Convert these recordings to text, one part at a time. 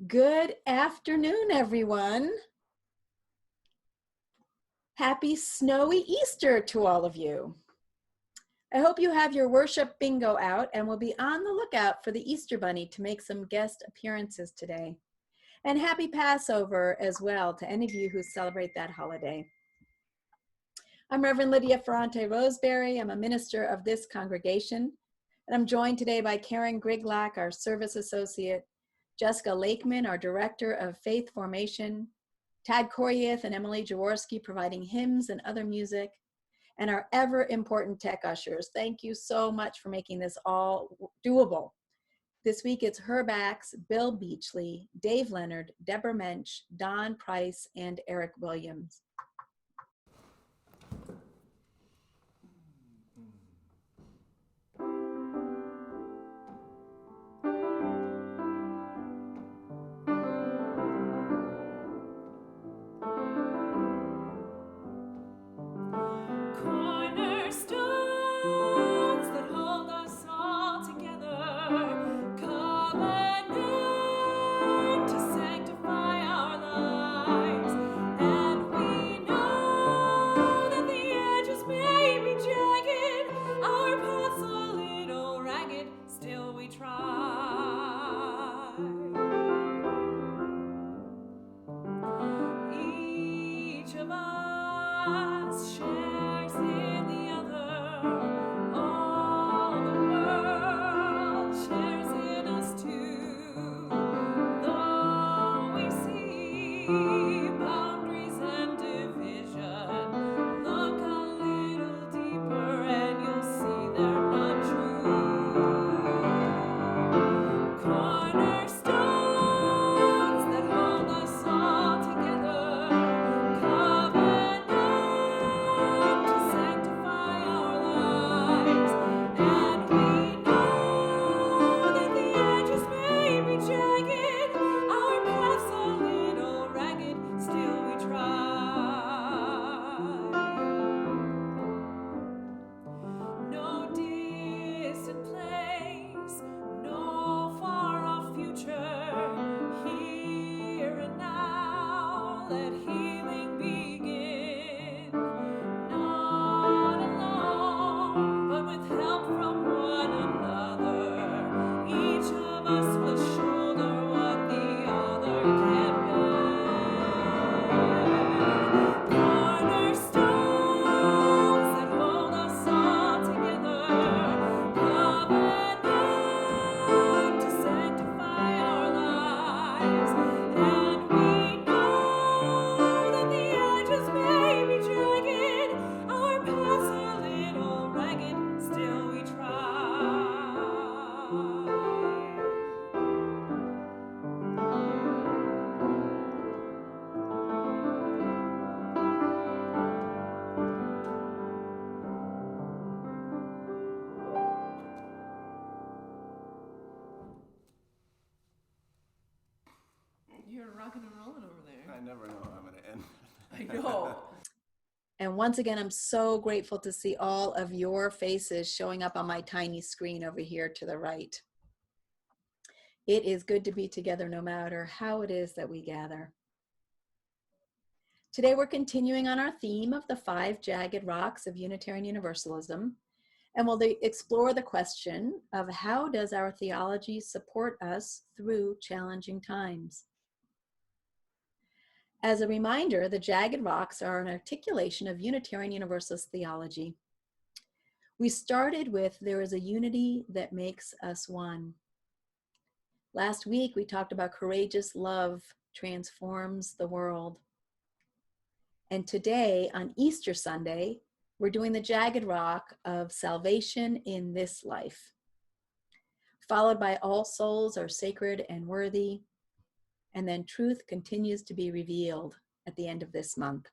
Good afternoon, everyone. Happy snowy Easter to all of you. I hope you have your worship bingo out and will be on the lookout for the Easter Bunny to make some guest appearances today. And happy Passover as well to any of you who celebrate that holiday. I'm Reverend Lydia Ferrante Roseberry. I'm a minister of this congregation, and I'm joined today by Karen Griglack, our service associate, Jessica Lakeman, our director of faith formation, Tad Koryath and Emily Jaworski providing hymns and other music, and our ever important tech ushers. Thank you so much for making this all doable. This week it's Herb Axe, Bill Beachley, Dave Leonard, Deborah Mensch, Don Price, and Eric Williams. And once again, I'm so grateful to see all of your faces showing up on my tiny screen over here to the right. It is good to be together no matter how it is that we gather. Today we're continuing on our theme of the 5 jagged rocks of Unitarian Universalism, and we'll explore the question of how does our theology support us through challenging times. As a reminder, the jagged rocks are an articulation of Unitarian Universalist theology. We started with there is a unity that makes us one. Last week, we talked about courageous love transforms the world. And today, on Easter Sunday, we're doing the jagged rock of salvation in this life, followed by all souls are sacred and worthy. And then truth continues to be revealed at the end of this month.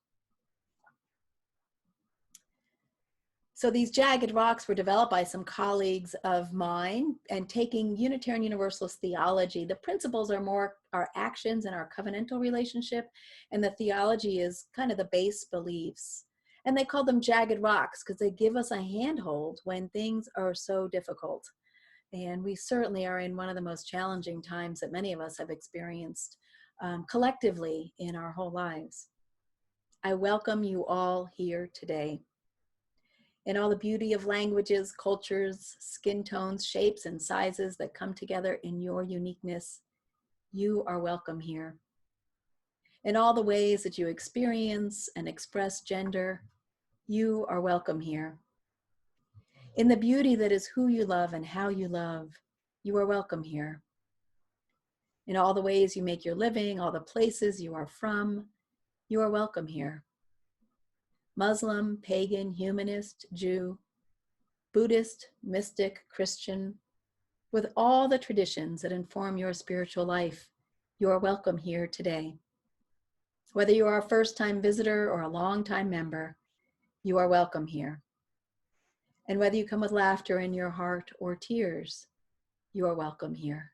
So these jagged rocks were developed by some colleagues of mine, and taking Unitarian Universalist theology, the principles are more our actions and our covenantal relationship, and the theology is kind of the base beliefs. And they call them jagged rocks because they give us a handhold when things are so difficult. And we certainly are in one of the most challenging times that many of us have experienced collectively in our whole lives. I welcome you all here today. In all the beauty of languages, cultures, skin tones, shapes, and sizes that come together in your uniqueness, you are welcome here. In all the ways that you experience and express gender, you are welcome here. In the beauty that is who you love and how you love, you are welcome here. In all the ways you make your living, all the places you are from, you are welcome here. Muslim, pagan, humanist, Jew, Buddhist, mystic, Christian, with all the traditions that inform your spiritual life, you are welcome here today. Whether you are a first-time visitor or a long-time member, you are welcome here. And whether you come with laughter in your heart or tears, you are welcome here.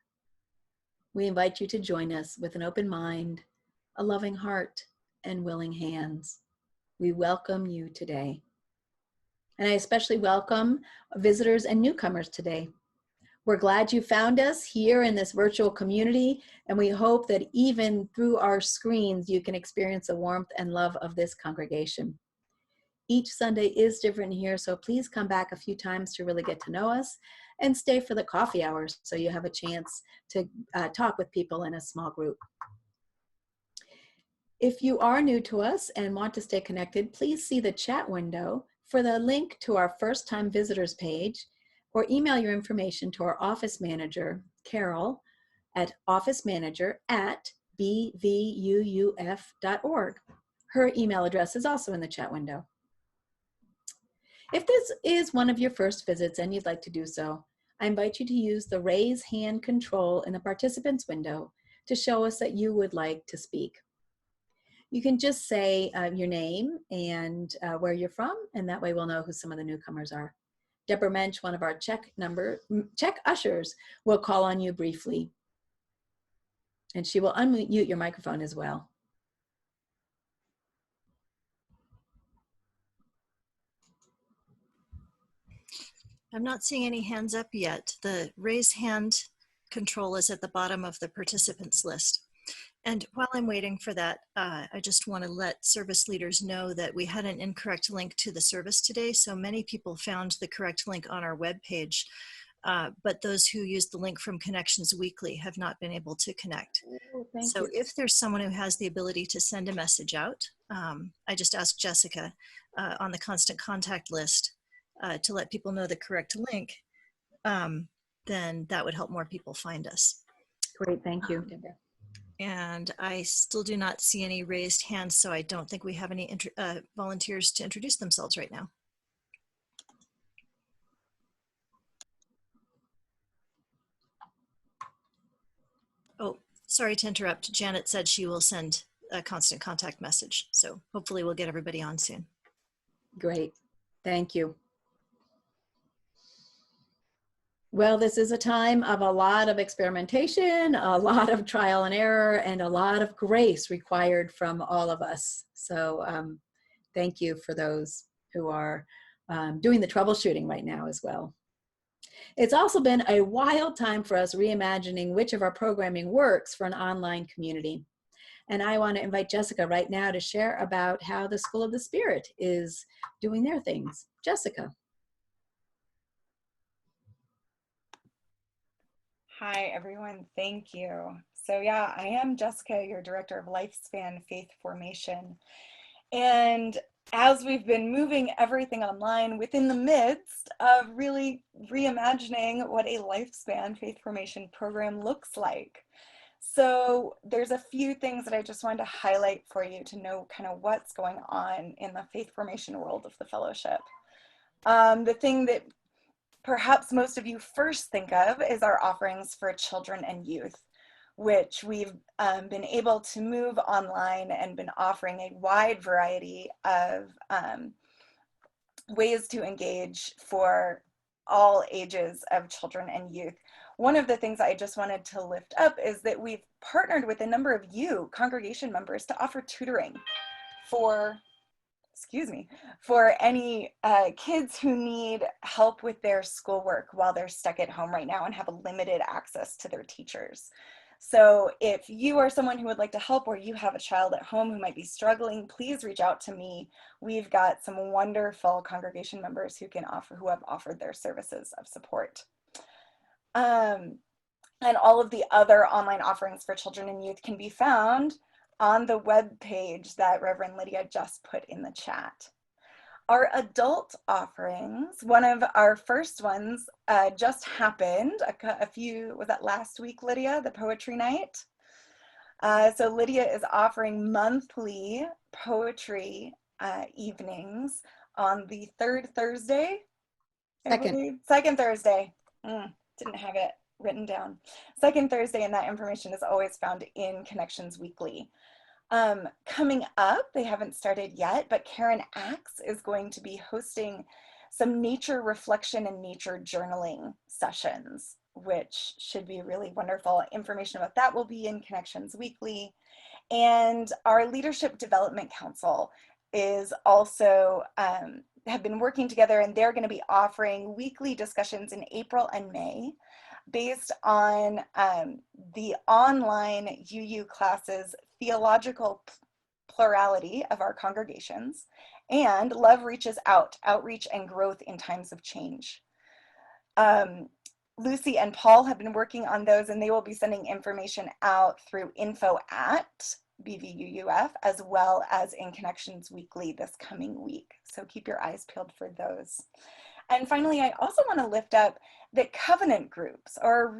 We invite you to join us with an open mind, a loving heart, and willing hands. We welcome you today. And I especially welcome visitors and newcomers today. We're glad you found us here in this virtual community, and we hope that even through our screens, you can experience the warmth and love of this congregation. Each Sunday is different here, so please come back a few times to really get to know us and stay for the coffee hours so you have a chance to talk with people in a small group. If you are new to us and want to stay connected, please see the chat window for the link to our first-time visitors page, or email your information to our office manager, Carol, at officemanager@bvuuf.org. Her email address is also in the chat window. If this is one of your first visits and you'd like to do so, I invite you to use the raise hand control in the participants window to show us that you would like to speak. You can just say your name and where you're from, and that way we'll know who some of the newcomers are. Deborah Mensch, one of our check ushers, will call on you briefly. And she will unmute your microphone as well. I'm not seeing any hands up yet. The raise hand control is at the bottom of the participants list. And while I'm waiting for that, I just want to let service leaders know that we had an incorrect link to the service today. So many people found the correct link on our webpage, but those who used the link from Connections Weekly have not been able to connect. Oh, thank so you. If there's someone who has the ability to send a message out, I just asked Jessica on the constant contact list to let people know the correct link, then that would help more people find us. Great, thank you, Deborah. And I still do not see any raised hands, so I don't think we have any volunteers to introduce themselves right now. Oh, sorry to interrupt. Janet said she will send a constant contact message, so hopefully we'll get everybody on soon. Great, thank you. Well, this is a time of a lot of experimentation, a lot of trial and error, and a lot of grace required from all of us. So thank you for those who are doing the troubleshooting right now as well. It's also been a wild time for us reimagining which of our programming works for an online community. And I want to invite Jessica right now to share about how the School of the Spirit is doing their things. Jessica. Hi, everyone. Thank you. So yeah, I am Jessica, your Director of Lifespan Faith Formation. And as we've been moving everything online within the midst of really reimagining what a Lifespan Faith Formation program looks like. So there's a few things that I just wanted to highlight for you to know kind of what's going on in the faith formation world of the fellowship. The thing that perhaps most of you first think of is our offerings for children and youth, which we've been able to move online and been offering a wide variety of ways to engage for all ages of children and youth. One of the things I just wanted to lift up is that we've partnered with a number of you, congregation members, to offer tutoring for excuse me, for any kids who need help with their schoolwork while they're stuck at home right now and have a limited access to their teachers. So if you are someone who would like to help, or you have a child at home who might be struggling, please reach out to me. We've got some wonderful congregation members who have offered their services of support. And all of the other online offerings for children and youth can be found on the web page that Reverend Lydia just put in the chat. Our adult offerings, one of our first ones just happened was that last week, Lydia, the poetry night? So Lydia is offering monthly poetry evenings on the third Thursday. Second Thursday. Didn't have it written down. Second Thursday, and that information is always found in Connections Weekly. Coming up, they haven't started yet, but Karen Axe is going to be hosting some nature reflection and nature journaling sessions, which should be really wonderful. Information about that will be in Connections Weekly. And our Leadership Development Council is also have been working together, and they're going to be offering weekly discussions in April and May based on the online UU classes, Theological Plurality of Our Congregations, and Love Reaches Out, Outreach and Growth in Times of Change. Lucy and Paul have been working on those, and they will be sending information out through info@BVUUF, as well as in Connections Weekly this coming week. So keep your eyes peeled for those. And finally, I also want to lift up that covenant groups are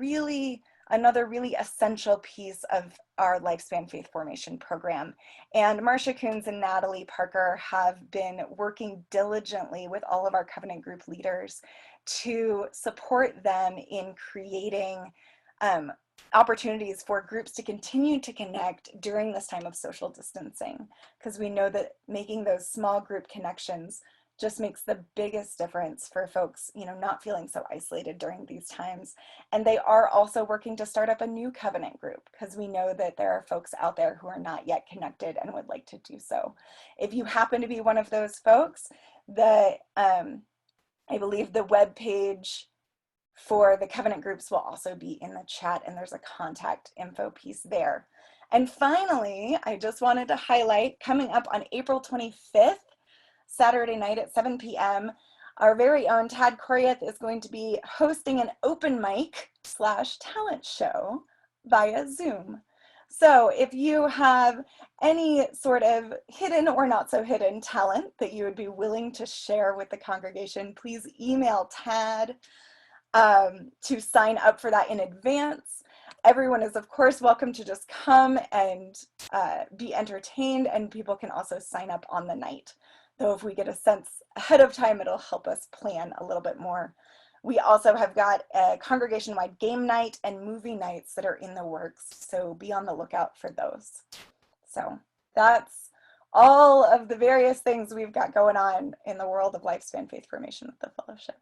another really essential piece of our Lifespan Faith Formation program. And Marcia Coons and Natalie Parker have been working diligently with all of our covenant group leaders to support them in creating opportunities for groups to continue to connect during this time of social distancing, because we know that making those small group connections just makes the biggest difference for folks, not feeling so isolated during these times. And they are also working to start up a new covenant group, because we know that there are folks out there who are not yet connected and would like to do so. If you happen to be one of those folks, I believe the web page for the covenant groups will also be in the chat, and there's a contact info piece there. And finally, I just wanted to highlight, coming up on April 25th, Saturday night at 7 p.m., our very own Tad Koryeth is going to be hosting an open mic / talent show via Zoom. So if you have any sort of hidden or not so hidden talent that you would be willing to share with the congregation, please email Tad to sign up for that in advance. Everyone is, of course, welcome to just come and be entertained, and people can also sign up on the night. Though if we get a sense ahead of time, it'll help us plan a little bit more. We also have got a congregation-wide game night and movie nights that are in the works, so be on the lookout for those. So that's all of the various things we've got going on in the world of Lifespan Faith Formation with the Fellowship.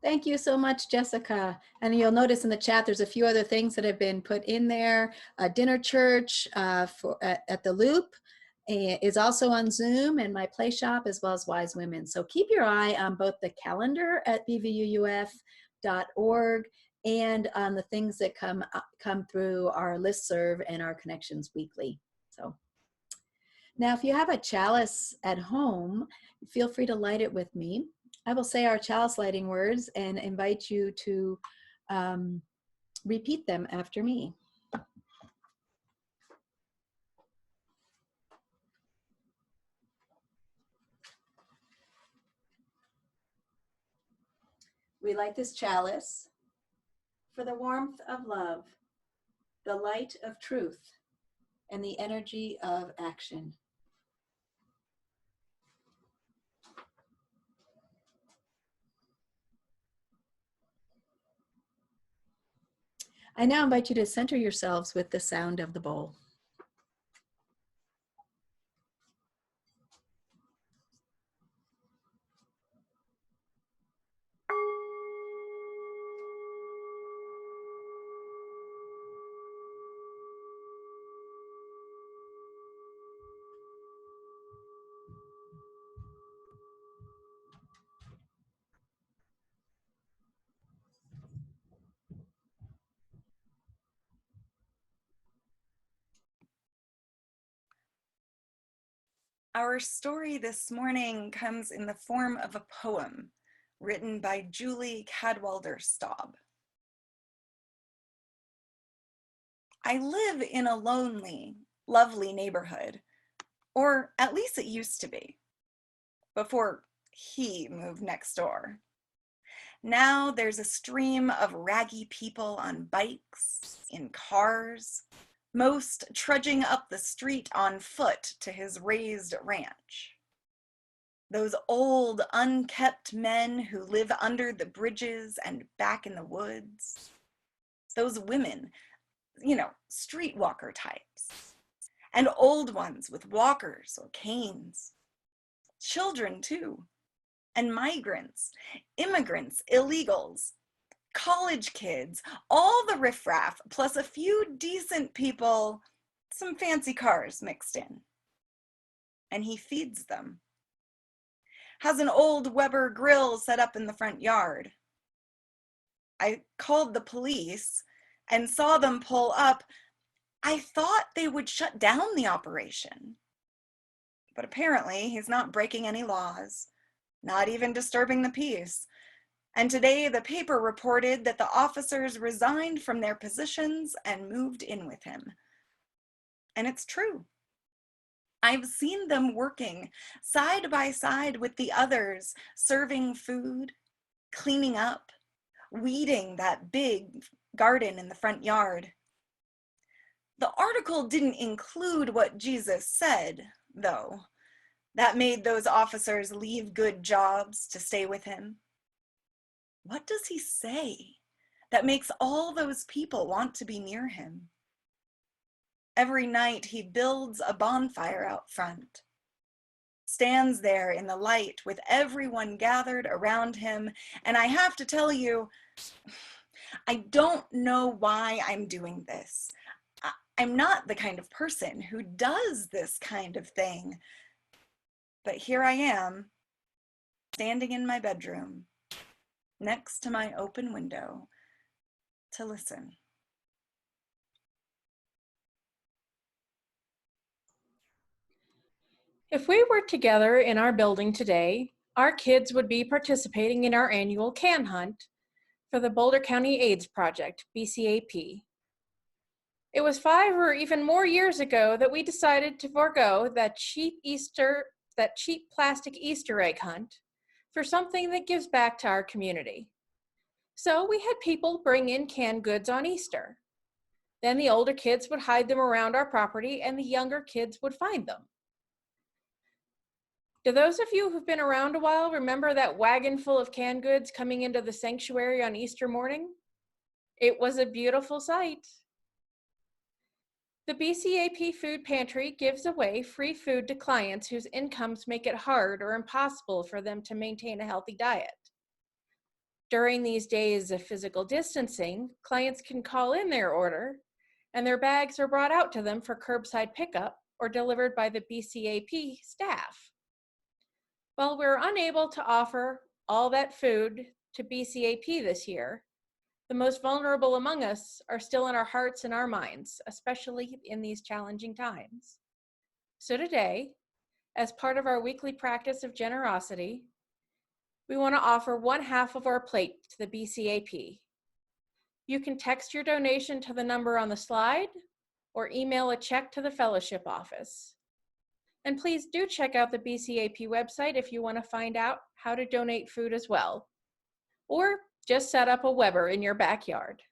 Thank you so much, Jessica. And you'll notice in the chat, there's a few other things that have been put in there. Dinner Church at the Loop is also on Zoom, and my play shop, as well as Wise Women. So keep your eye on both the calendar at bvuuf.org and on the things that come through our listserv and our Connections Weekly. So now, if you have a chalice at home, feel free to light it with me. I will say our chalice lighting words and invite you to repeat them after me. We light this chalice for the warmth of love, the light of truth, and the energy of action. I now invite you to center yourselves with the sound of the bowl. Our story this morning comes in the form of a poem written by Julie Cadwalder-Staub. I live in a lonely, lovely neighborhood, or at least it used to be, before he moved next door. Now there's a stream of raggy people on bikes, in cars, most trudging up the street on foot to his raised ranch. Those old, unkept men who live under the bridges and back in the woods. Those women, streetwalker types. And old ones with walkers or canes. Children too. And migrants, immigrants, illegals, college kids, all the riffraff, plus a few decent people, some fancy cars mixed in. And he feeds them. Has an old Weber grill set up in the front yard. I called the police and saw them pull up. I thought they would shut down the operation. But apparently he's not breaking any laws, not even disturbing the peace. And today the paper reported that the officers resigned from their positions and moved in with him. And it's true. I've seen them working side by side with the others, serving food, cleaning up, weeding that big garden in the front yard. The article didn't include what Jesus said, though. That made those officers leave good jobs to stay with him. What does he say that makes all those people want to be near him? Every night he builds a bonfire out front, stands there in the light with everyone gathered around him, and I have to tell you, I don't know why I'm doing this. I'm not the kind of person who does this kind of thing, but here I am, standing in my bedroom, next to my open window, to listen. If we were together in our building today, our kids would be participating in our annual can hunt for the Boulder County AIDS Project, BCAP. It was 5 or even more years ago that we decided to forego that cheap plastic Easter egg hunt for something that gives back to our community. So we had people bring in canned goods on Easter. Then the older kids would hide them around our property and the younger kids would find them. Do those of you who've been around a while remember that wagon full of canned goods coming into the sanctuary on Easter morning? It was a beautiful sight. The BCAP Food Pantry gives away free food to clients whose incomes make it hard or impossible for them to maintain a healthy diet. During these days of physical distancing, clients can call in their order, and their bags are brought out to them for curbside pickup or delivered by the BCAP staff. While we're unable to offer all that food to BCAP this year, the most vulnerable among us are still in our hearts and our minds, especially in these challenging times. So today, as part of our weekly practice of generosity, we want to offer 1/2 of our plate to the BCAP. You can text your donation to the number on the slide or email a check to the fellowship office. And please do check out the BCAP website if you want to find out how to donate food as well. Or just set up a Weber in your backyard.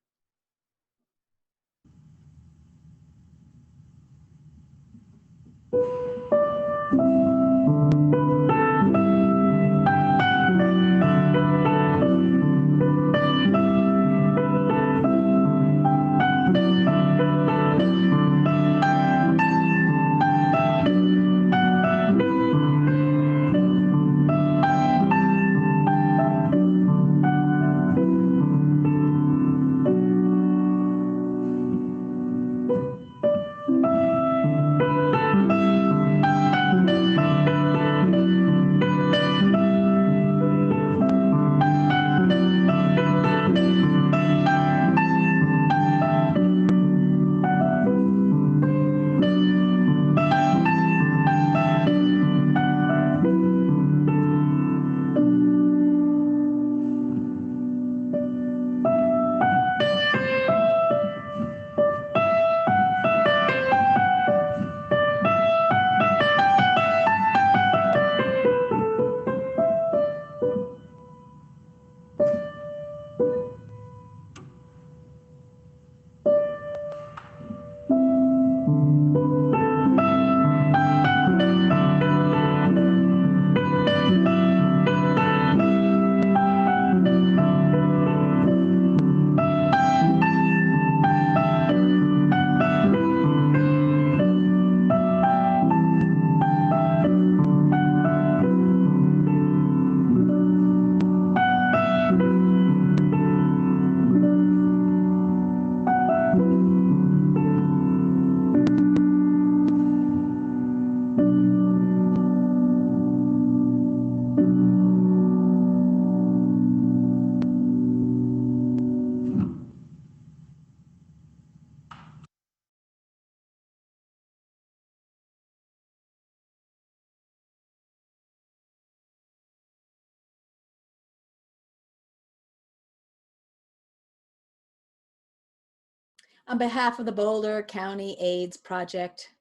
On behalf of the Boulder County AIDS Project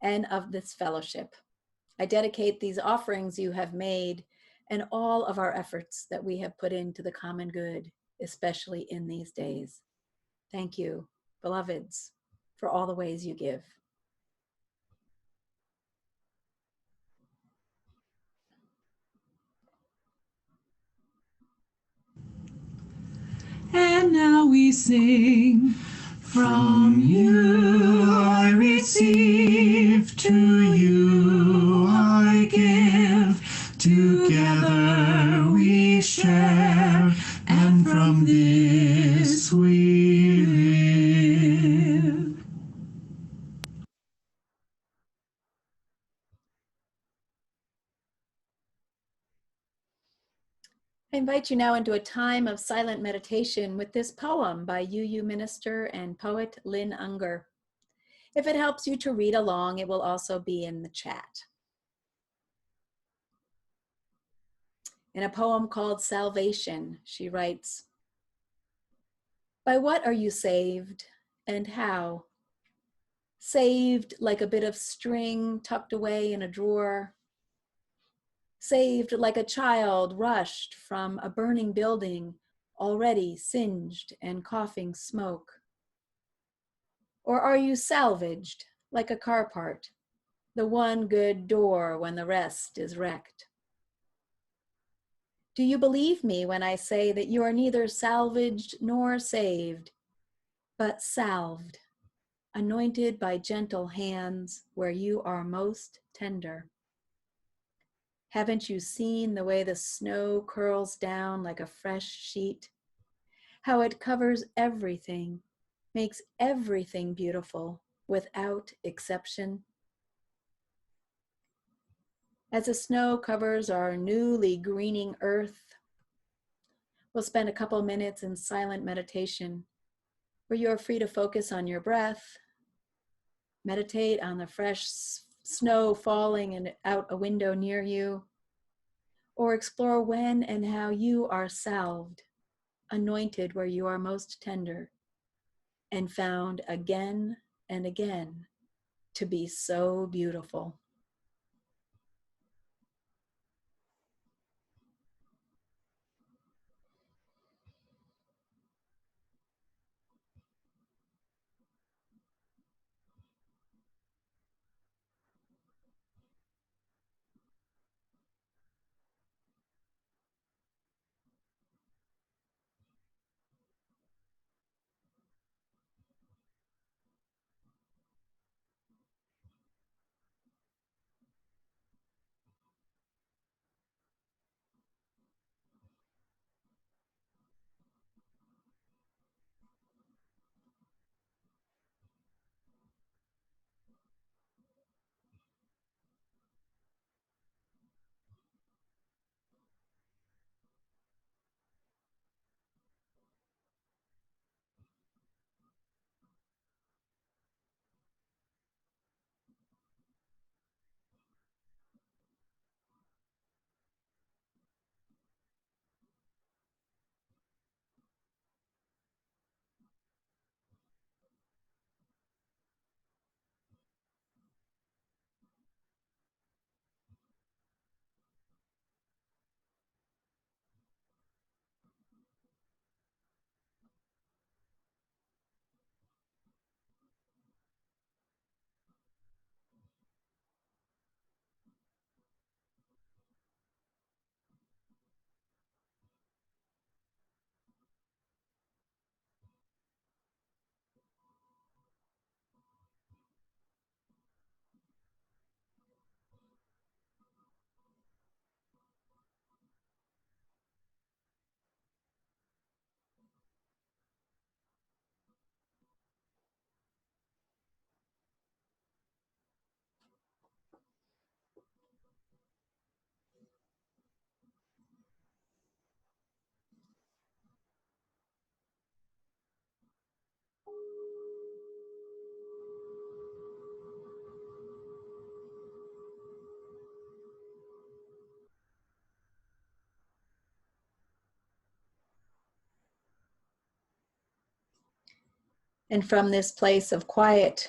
and of this fellowship, I dedicate these offerings you have made and all of our efforts that we have put into the common good, especially in these days. Thank you, beloveds, for all the ways you give. And now we sing, from you I receive, to you I give, together we share, and from this we live. I invite you now into a time of silent meditation with this poem by UU minister and poet Lynn Unger. If it helps you to read along, it will also be in the chat. In a poem called Salvation, she writes, "By what are you saved, and how? Saved like a bit of string tucked away in a drawer. Saved like a child rushed from a burning building already singed and coughing smoke. Or are you salvaged like a car part, the one good door when the rest is wrecked? Do you believe me when I say that you are neither salvaged nor saved, but salved, anointed by gentle hands where you are most tender? Haven't you seen the way the snow curls down like a fresh sheet? How it covers everything, makes everything beautiful without exception? As the snow covers our newly greening earth, we'll spend a couple minutes in silent meditation where you are free to focus on your breath, meditate on the fresh snow falling and out a window near you, or explore when and how you are salved, anointed where you are most tender, and found again and again to be so beautiful. And from this place of quiet,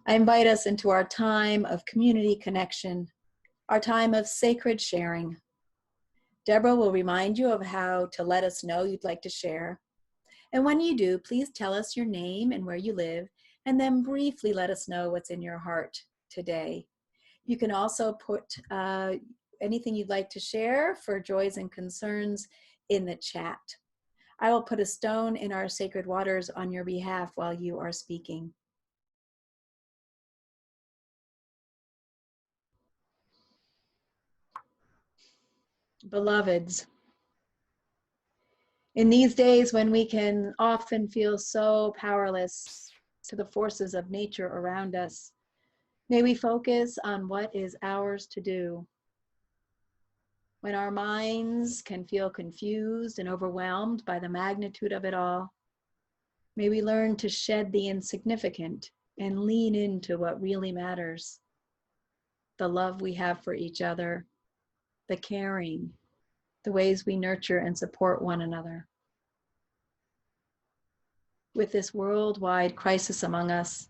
I invite us into our time of community connection, our time of sacred sharing. Deborah will remind you of how to let us know you'd like to share. And when you do, please tell us your name and where you live, and then briefly let us know what's in your heart today. You can also put anything you'd like to share for joys and concerns in the chat. I will put a stone in our sacred waters on your behalf while you are speaking. Beloveds, in these days when we can often feel so powerless to the forces of nature around us, may we focus on what is ours to do. When our minds can feel confused and overwhelmed by the magnitude of it all, may we learn to shed the insignificant and lean into what really matters. The love we have for each other, the caring, the ways we nurture and support one another. With this worldwide crisis among us,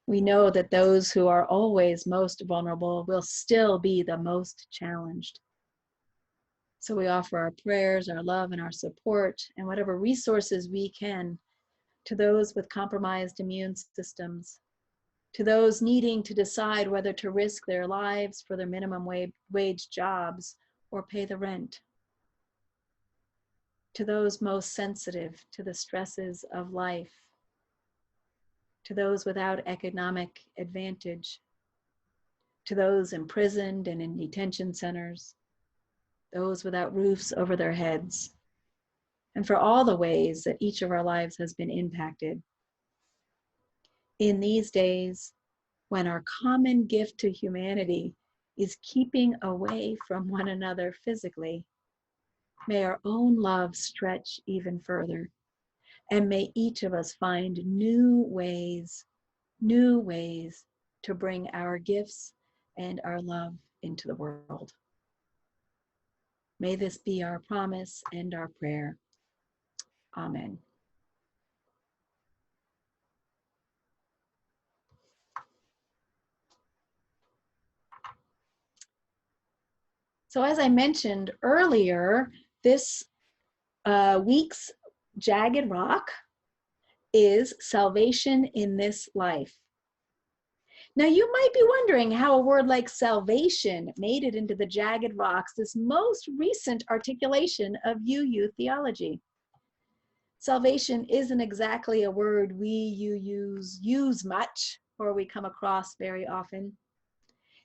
we know that those who are always most vulnerable will still be the most challenged. So we offer our prayers, our love, and our support, and whatever resources we can to those with compromised immune systems, to those needing to decide whether to risk their lives for their minimum wage jobs or pay the rent, to those most sensitive to the stresses of life, to those without economic advantage, to those imprisoned and in detention centers, those without roofs over their heads, and for all the ways that each of our lives has been impacted. In these days, when our common gift to humanity is keeping away from one another physically, may our own love stretch even further, and may each of us find new ways to bring our gifts and our love into the world. May this be our promise and our prayer. Amen. So as I mentioned earlier, this week's Jagged Rock is Salvation in This Life. Now you might be wondering how a word like salvation made it into the Jagged Rocks, this most recent articulation of UU theology. Salvation isn't exactly a word we use much or we come across very often.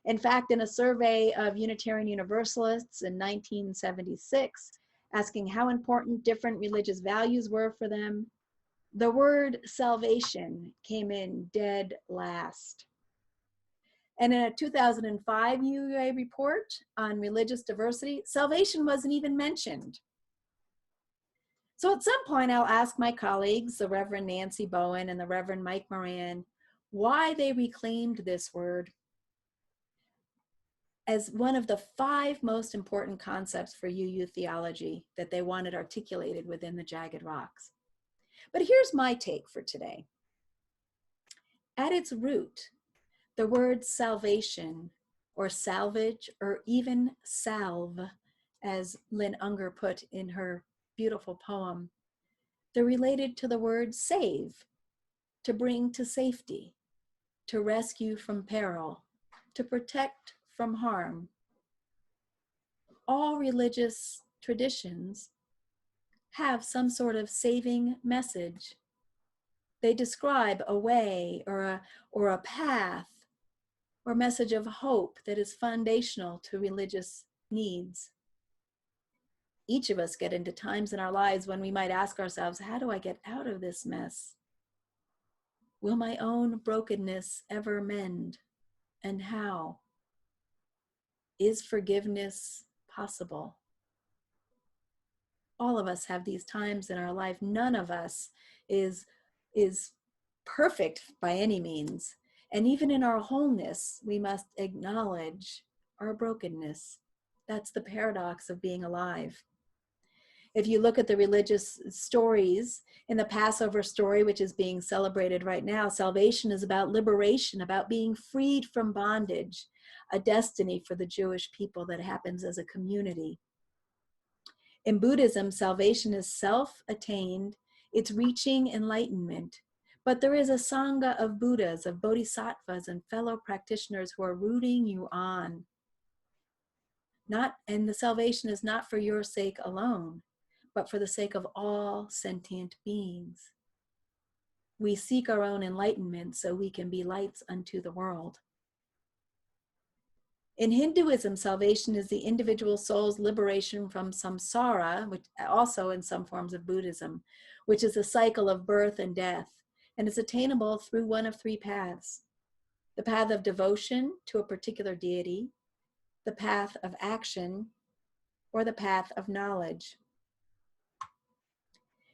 In fact, in a survey of Unitarian Universalists in 1976, asking how important different religious values were for them, the word salvation came in dead last. And in a 2005 UUA report on religious diversity, salvation wasn't even mentioned. So at some point, I'll ask my colleagues, the Reverend Nancy Bowen and the Reverend Mike Moran, why they reclaimed this word as one of the 5 most important concepts for UU theology that they wanted articulated within the Jagged Rocks. But here's my take for today. At its root, the word salvation, or salvage, or even salve, as Lynn Unger put in her beautiful poem, they're related to the word save, to bring to safety, to rescue from peril, to protect from harm. All religious traditions have some sort of saving message. They describe a way or a path or message of hope that is foundational to religious needs. Each of us get into times in our lives when we might ask ourselves, how do I get out of this mess? Will my own brokenness ever mend? And how? Is forgiveness possible? All of us have these times in our life. None of us is perfect by any means. And even in our wholeness, we must acknowledge our brokenness. That's the paradox of being alive. If you look at the religious stories, in the Passover story, which is being celebrated right now, salvation is about liberation, about being freed from bondage, a destiny for the Jewish people that happens as a community. In Buddhism, salvation is self-attained, it's reaching enlightenment. But there is a sangha of Buddhas, of bodhisattvas, and fellow practitioners who are rooting you on. And the salvation is not for your sake alone, but for the sake of all sentient beings. We seek our own enlightenment so we can be lights unto the world. In Hinduism, salvation is the individual soul's liberation from samsara, which also in some forms of Buddhism, which is a cycle of birth and death, and is attainable through one of three paths: the path of devotion to a particular deity, the path of action, or the path of knowledge.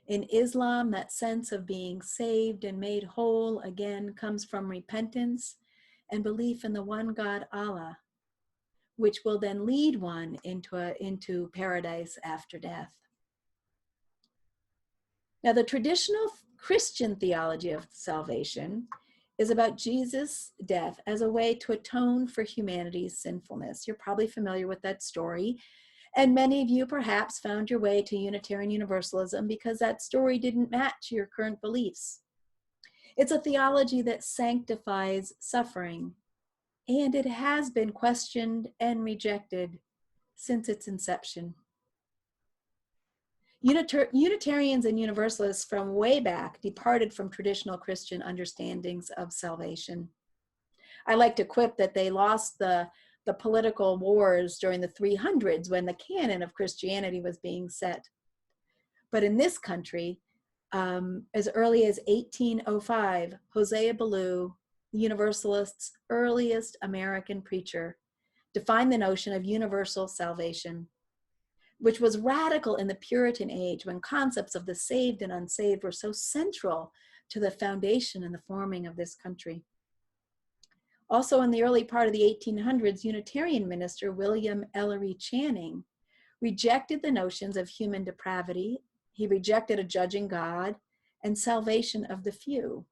In Islam, that sense of being saved and made whole again comes from repentance and belief in the one God, Allah, which will then lead one into paradise after death. Now, the traditional Christian theology of salvation is about Jesus' death as a way to atone for humanity's sinfulness. You're probably familiar with that story. And many of you perhaps found your way to Unitarian Universalism because that story didn't match your current beliefs. It's a theology that sanctifies suffering, and it has been questioned and rejected since its inception. Unitarians and Universalists from way back departed from traditional Christian understandings of salvation. I like to quip that they lost the political wars during the 300s when the canon of Christianity was being set. But in this country, as early as 1805, Hosea Ballou, the Universalists' earliest American preacher, defined the notion of universal salvation, which was radical in the Puritan age when concepts of the saved and unsaved were so central to the foundation and the forming of this country. Also in the early part of the 1800s, Unitarian minister William Ellery Channing rejected the notions of human depravity. He rejected a judging God and salvation of the few.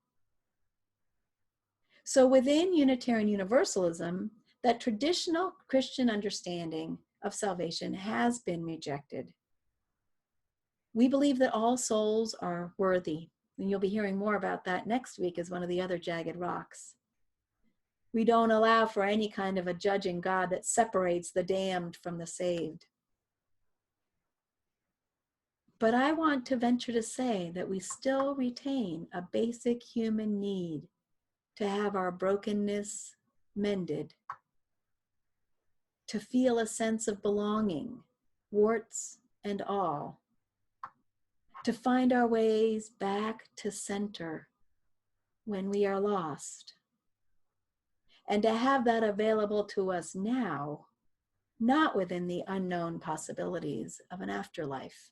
So within Unitarian Universalism, that traditional Christian understanding of salvation has been rejected. We believe that all souls are worthy, and you'll be hearing more about that next week as one of the other jagged rocks. We don't allow for any kind of a judging God that separates the damned from the saved. But I want to venture to say that we still retain a basic human need to have our brokenness mended, to feel a sense of belonging, warts and all, to find our ways back to center when we are lost, and to have that available to us now, not within the unknown possibilities of an afterlife.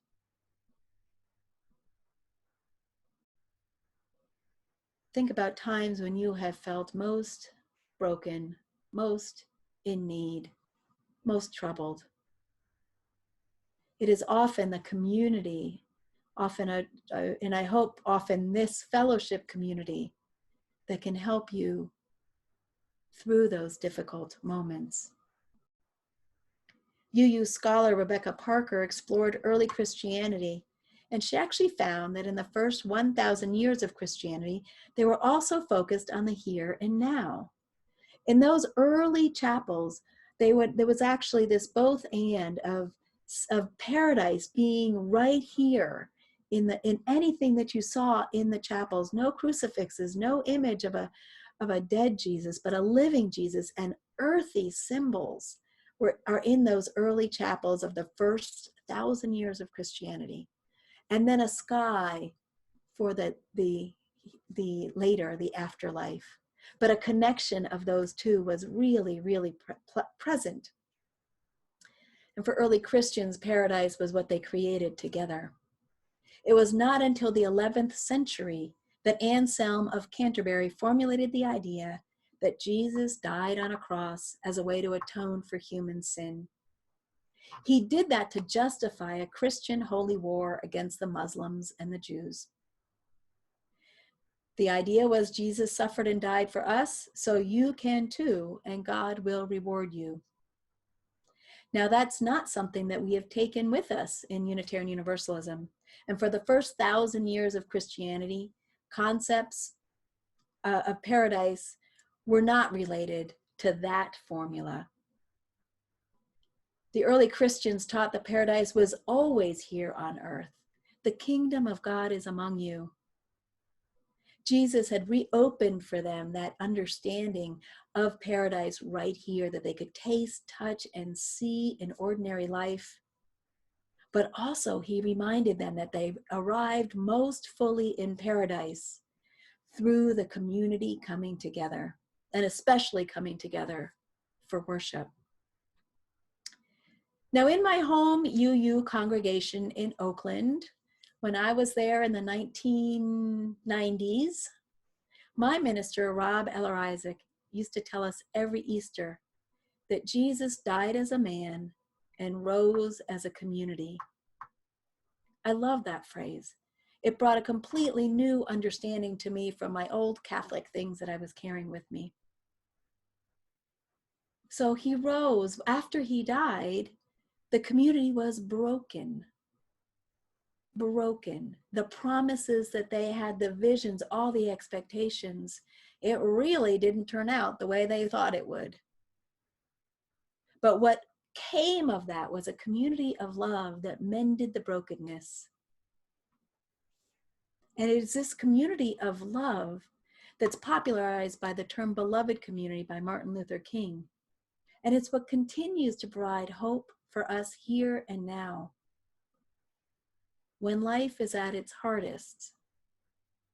Think about times when you have felt most broken, most in need, most troubled. It is often the community, and I hope often this fellowship community, that can help you through those difficult moments. UU scholar Rebecca Parker explored early Christianity, and she actually found that in the first 1,000 years of Christianity, they were also focused on the here and now. In those early chapels, there was actually this both and of paradise being right here in anything that you saw in the chapels. No crucifixes, no image of a dead Jesus, but a living Jesus, and earthy symbols are in those early chapels of the first 1,000 years of Christianity. And then a sky for the later, the afterlife. But a connection of those two was really, really present. And for early Christians, paradise was what they created together. It was not until the 11th century that Anselm of Canterbury formulated the idea that Jesus died on a cross as a way to atone for human sin. He did that to justify a Christian holy war against the Muslims and the Jews. The idea was Jesus suffered and died for us, so you can too, and God will reward you. Now, that's not something that we have taken with us in Unitarian Universalism. And for the first 1,000 years of Christianity, concepts of paradise were not related to that formula. The early Christians taught that paradise was always here on earth. The kingdom of God is among you. Jesus had reopened for them that understanding of paradise right here that they could taste, touch, and see in ordinary life. But also he reminded them that they arrived most fully in paradise through the community coming together, and especially coming together for worship. Now, in my home UU congregation in Oakland, when I was there in the 1990s, my minister, Rob Eller Isaac, used to tell us every Easter that Jesus died as a man and rose as a community. I love that phrase. It brought a completely new understanding to me from my old Catholic things that I was carrying with me. So he rose. After he died, the community was broken. Broken. The promises that they had, the visions, all the expectations, it really didn't turn out the way they thought it would. But what came of that was a community of love that mended the brokenness. And it is this community of love that's popularized by the term beloved community by Martin Luther King. And it's what continues to provide hope for us here and now. When life is at its hardest,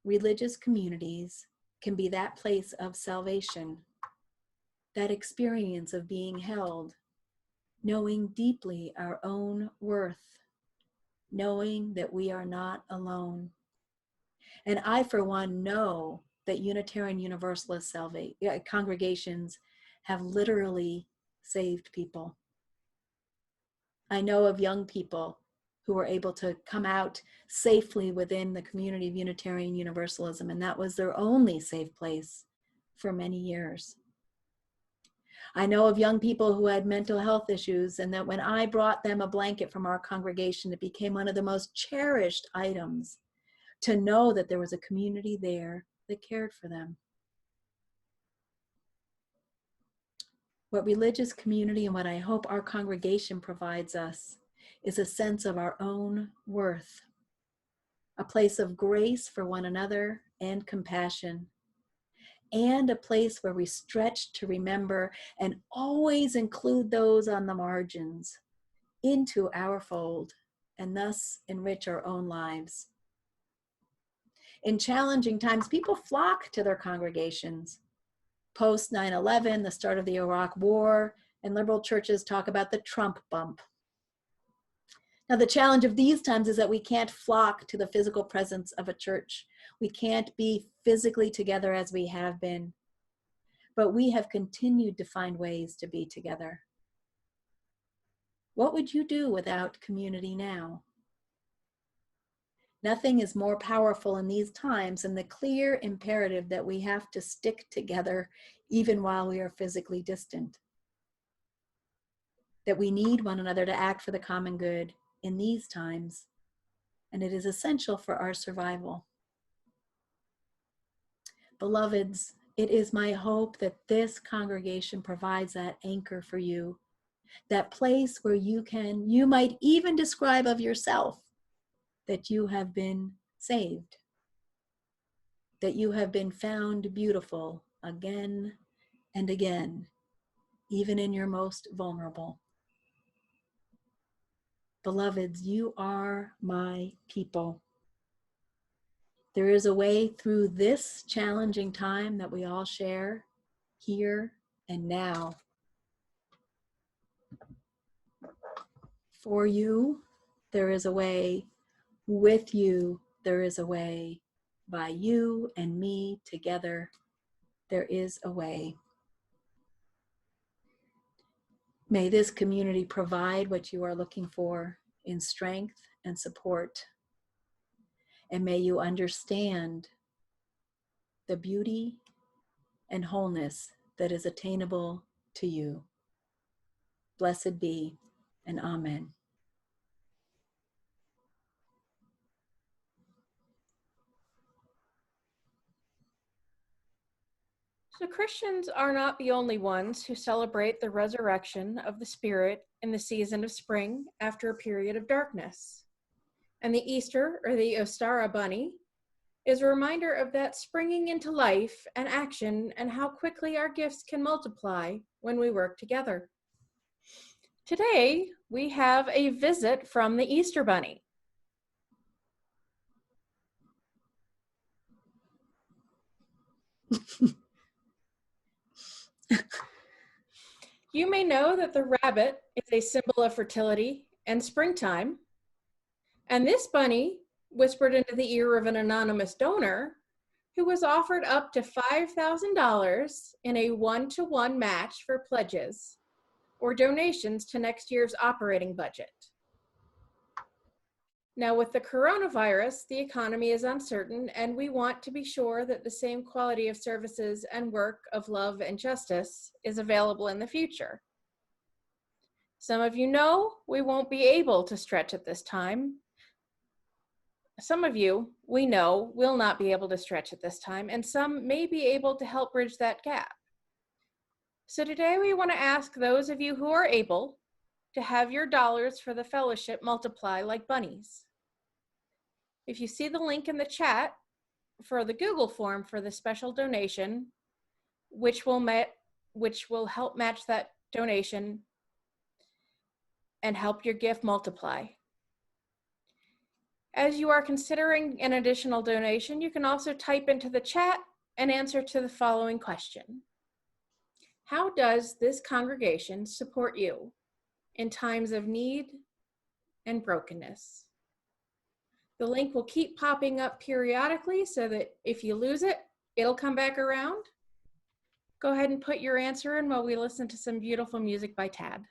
religious communities can be that place of salvation, that experience of being held, knowing deeply our own worth, knowing that we are not alone. And I, for one, know that Unitarian Universalist congregations have literally saved people. I know of young people who were able to come out safely within the community of Unitarian Universalism, and that was their only safe place for many years. I know of young people who had mental health issues, and that when I brought them a blanket from our congregation, it became one of the most cherished items to know that there was a community there that cared for them. What religious community and what I hope our congregation provides us is a sense of our own worth, a place of grace for one another and compassion, and a place where we stretch to remember and always include those on the margins into our fold and thus enrich our own lives. In challenging times, people flock to their congregations. Post 9/11, the start of the Iraq War, and liberal churches talk about the Trump bump. Now, the challenge of these times is that we can't flock to the physical presence of a church. We can't be physically together as we have been, but we have continued to find ways to be together. What would you do without community now? Nothing is more powerful in these times than the clear imperative that we have to stick together even while we are physically distant. That we need one another to act for the common good in these times, and it is essential for our survival. Beloveds, it is my hope that this congregation provides that anchor for you, that place where you might even describe of yourself that you have been saved, that you have been found beautiful again and again, even in your most vulnerable. Beloveds, you are my people. There is a way through this challenging time that we all share here and now. For you, there is a way. With you, there is a way. By you and me together, there is a way. May this community provide what you are looking for in strength and support. And may you understand the beauty and wholeness that is attainable to you. Blessed be, and amen. So Christians are not the only ones who celebrate the resurrection of the Spirit in the season of spring after a period of darkness. And the Easter, or the Ostara Bunny, is a reminder of that springing into life and action and how quickly our gifts can multiply when we work together. Today, we have a visit from the Easter Bunny. You may know that the rabbit is a symbol of fertility and springtime. And this bunny whispered into the ear of an anonymous donor who was offered up to $5,000 in a one-to-one match for pledges or donations to next year's operating budget. Now, with the coronavirus, the economy is uncertain, and we want to be sure that the same quality of services and work of love and justice is available in the future. Some of you know we won't be able to stretch at this time. Some of you, we know, will not be able to stretch at this time, and some may be able to help bridge that gap. So today we want to ask those of you who are able to have your dollars for the fellowship multiply like bunnies. If you see the link in the chat for the Google form for the special donation, which will help match that donation and help your gift multiply. As you are considering an additional donation, you can also type into the chat an answer to the following question. How does this congregation support you in times of need and brokenness? The link will keep popping up periodically so that if you lose it, it'll come back around. Go ahead and put your answer in while we listen to some beautiful music by Tad.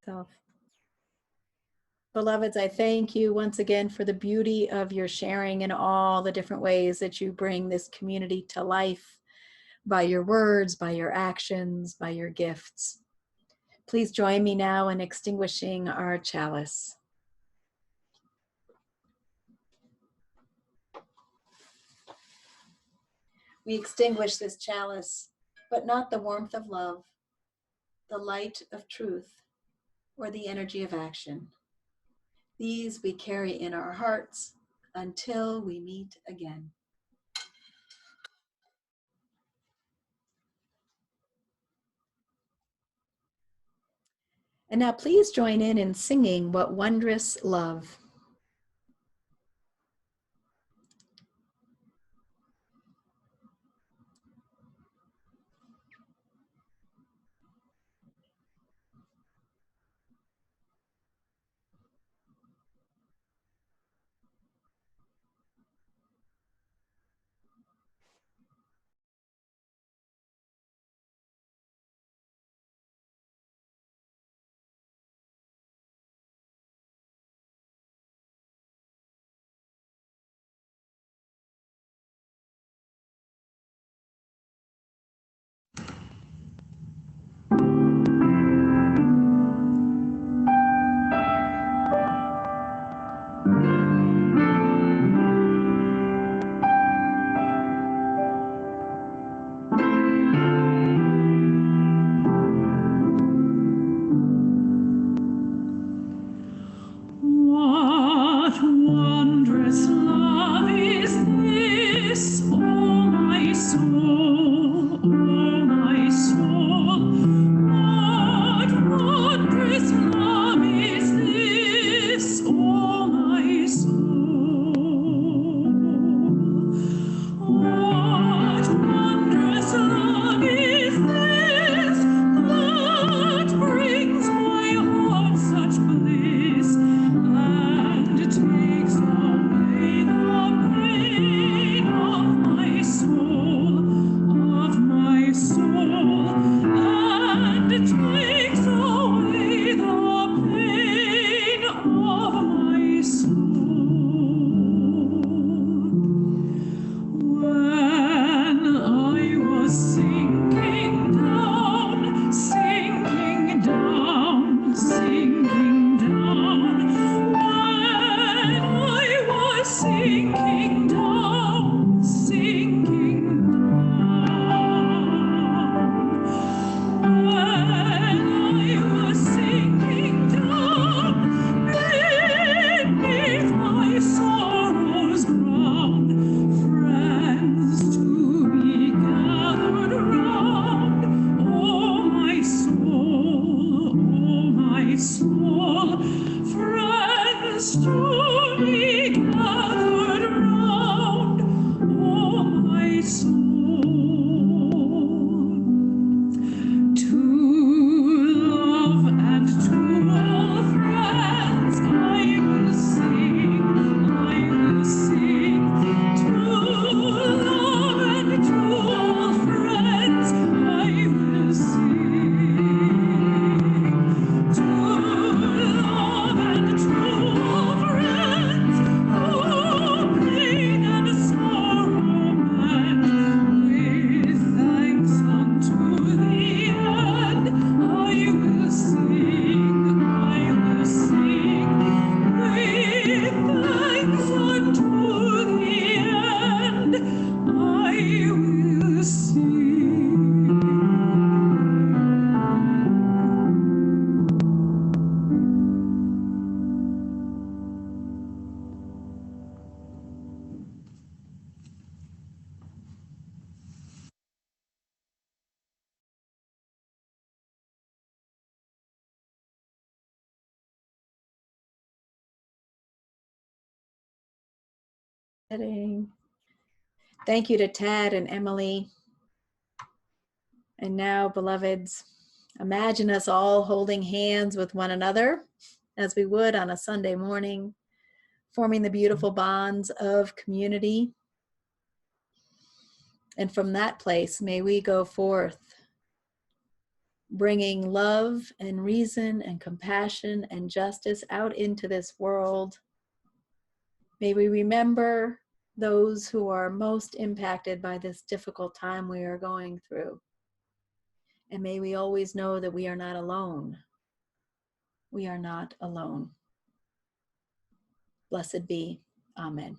self. Beloveds, I thank you once again for the beauty of your sharing and all the different ways that you bring this community to life by your words, by your actions, by your gifts. Please join me now in extinguishing our chalice. We extinguish this chalice, but not the warmth of love, the light of truth, or the energy of action. These we carry in our hearts until we meet again. And now please join in singing What Wondrous Love. What wondrous love is this, oh my soul, oh my soul. What wondrous love is this, oh my soul. What wondrous love is this that brings my heart such bliss and takes away the pain of my soul, and takes away the pain of my soul. When I was sinking down, sinking down, sinking down, when I was sinking down, sinking down, when I was sinking down beneath my sorrow's ground, friends to be gathered round. Oh my soul, friends to be gathered round. Oh my soul. To love and to all friends I will sing, I will sing. To love and to all friends I will sing. To love and to all friends who pain and sorrow met, with thanks unto the end, I will sing, I will sing. With thanks unto the end, I will sing. Thank you to Ted and Emily. And now, beloveds, imagine us all holding hands with one another as we would on a Sunday morning, forming the beautiful bonds of community. And from that place, may we go forth bringing love and reason and compassion and justice out into this world. May we remember those who are most impacted by this difficult time we are going through. And may we always know that we are not alone. We are not alone. Blessed be. Amen.